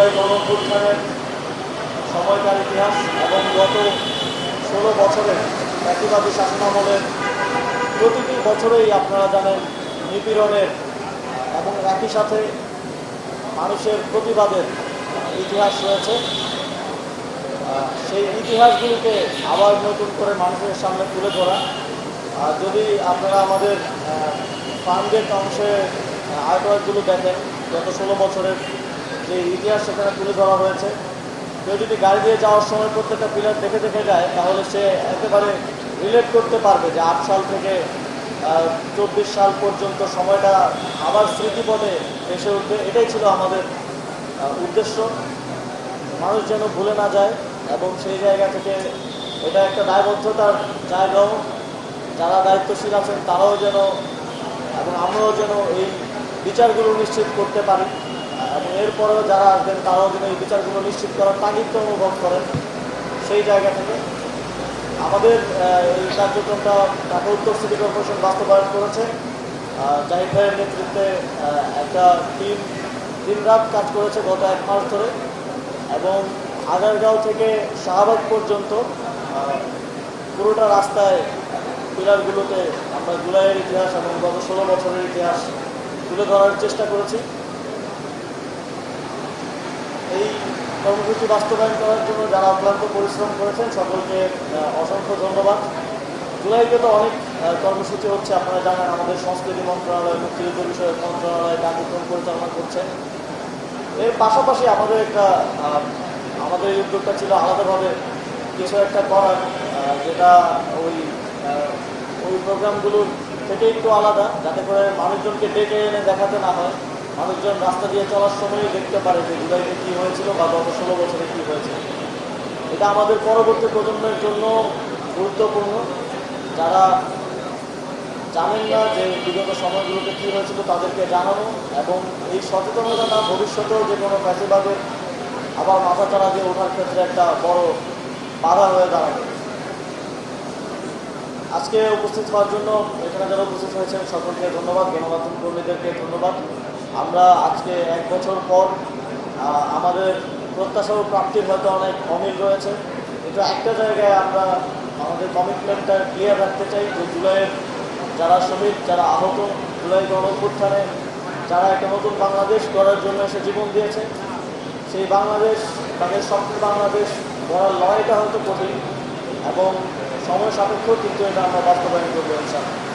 জুলাই গণঅভ্যুত্থানের সময়কার ইতিহাস এবং গত 16 বছরের একইভাবে শাসনামলের প্রতিটি বছরেই আপনারা জানেন নিপীড়নের এবং একই সাথে মানুষের প্রতিবাদের ইতিহাস রয়েছে। সেই ইতিহাসগুলিকে আবার নতুন করে মানুষের সামনে তুলে ধরা। যদি আপনারা আমাদের ফার্মগেট অংশে আর্টওয়ার্কগুলো দেখেন, গত 16 বছরের যে ইতিহাস সেখানে তুলে ধরা হয়েছে, কেউ যদি গাড়ি দিয়ে যাওয়ার সময় প্রত্যেকটা পিলার দেখে দেখে যায় তাহলে সে একেবারে রিলেট করতে পারবে যে 8 সাল থেকে 24 সাল পর্যন্ত সময়টা আবার স্মৃতিপটে ভেসে উঠবে। এটাই ছিল আমাদের উদ্দেশ্য, মানুষ যেন ভুলে না যায় এবং সেই জায়গা থেকে এটা একটা দায়বদ্ধতার জায়গাও। যারা দায়িত্বশীল আছেন তারাও যেন এবং আমরাও যেন এই বিচারগুলো নিশ্চিত করতে পারি এবং এরপরেও যারা আসবেন তারাও যেন এই বিচারগুলো নিশ্চিত করার তাগিদ অনুভব করেন। সেই জায়গা থেকে আমাদের এই কার্যক্রমটা ঢাকা উত্তর সিটি কর্পোরেশন বাস্তবায়ন করেছে। জাহিদ ভাইয়ের নেতৃত্বে একটা টিম দিনরাত কাজ করেছে গত 1 মাস ধরে এবং আগারগাঁও থেকে শাহবাগ পর্যন্ত পুরোটা রাস্তায় পিলারগুলোতে আমরা জুলাইয়ের ইতিহাস এবং গত 16 বছরের ইতিহাস তুলে ধরার চেষ্টা করেছি। এই কর্মসূচি বাস্তবায়ন করার জন্য যারা অক্লান্ত পরিশ্রম করেছেন সকলকে অসংখ্য ধন্যবাদ। জুলাইতে তো অনেক কর্মসূচি হচ্ছে, আপনারা জানেন আমাদের সংস্কৃতি মন্ত্রণালয়, মুক্তিযুদ্ধ বিষয়ক মন্ত্রণালয় কার্যক্রম পরিচালনা করছে। এর পাশাপাশি আমাদের এই উদ্যোগটা ছিল আলাদাভাবে কিছু একটা করার, যেটা ওই প্রোগ্রামগুলোর থেকে একটু আলাদা, যাতে করে মানুষজনকে ডেকে এনে দেখাতে না হয়, মানুষজন রাস্তা দিয়ে চলার সময়ই দেখতে পারে যে জুলাইতে কী হয়েছিল বা গত 16 বছরে কী হয়েছে। এটা আমাদের পরবর্তী প্রজন্মের জন্য গুরুত্বপূর্ণ। যারা জানেন না যে বিগত সময়গুলোতে কী হয়েছিল তাদেরকে জানানো এবং এই সচেতনতাটা ভবিষ্যতেও যে কোনো ফ্যাসিবাদের আবার মাথা চারা দিয়ে ওঠার ক্ষেত্রে একটা বড় বাধা হয়ে দাঁড়াবে। আজকে উপস্থিত হওয়ার জন্য এখানে যারা উপস্থিত হয়েছেন সকলকে ধন্যবাদ, গণমাধ্যম কর্মীদেরকে ধন্যবাদ। আমরা আজকে 1 বছর পর আমাদের প্রত্যাশা ও প্রাপ্তির হয়তো অনেক অমিল রয়েছে, কিন্তু একটা জায়গায় আমরা আমাদের কমিটমেন্টটা ক্লিয়ার রাখতে চাই যে জুলাইয়ের যারা শহীদ, যারা আহত, জুলাই গণঅভ্যুত্থানে যারা একটা নতুন বাংলাদেশ গড়ার জন্য এসে জীবন দিয়েছে, সেই বাংলাদেশ, তাদের স্বপ্নের বাংলাদেশ গড়ার লড়াইটা হয়তো কঠিন এবং সময় সাপেক্ষ, কিন্তু এটা আমরা বাস্তবায়ন করবো ইনশাআল্লাহ।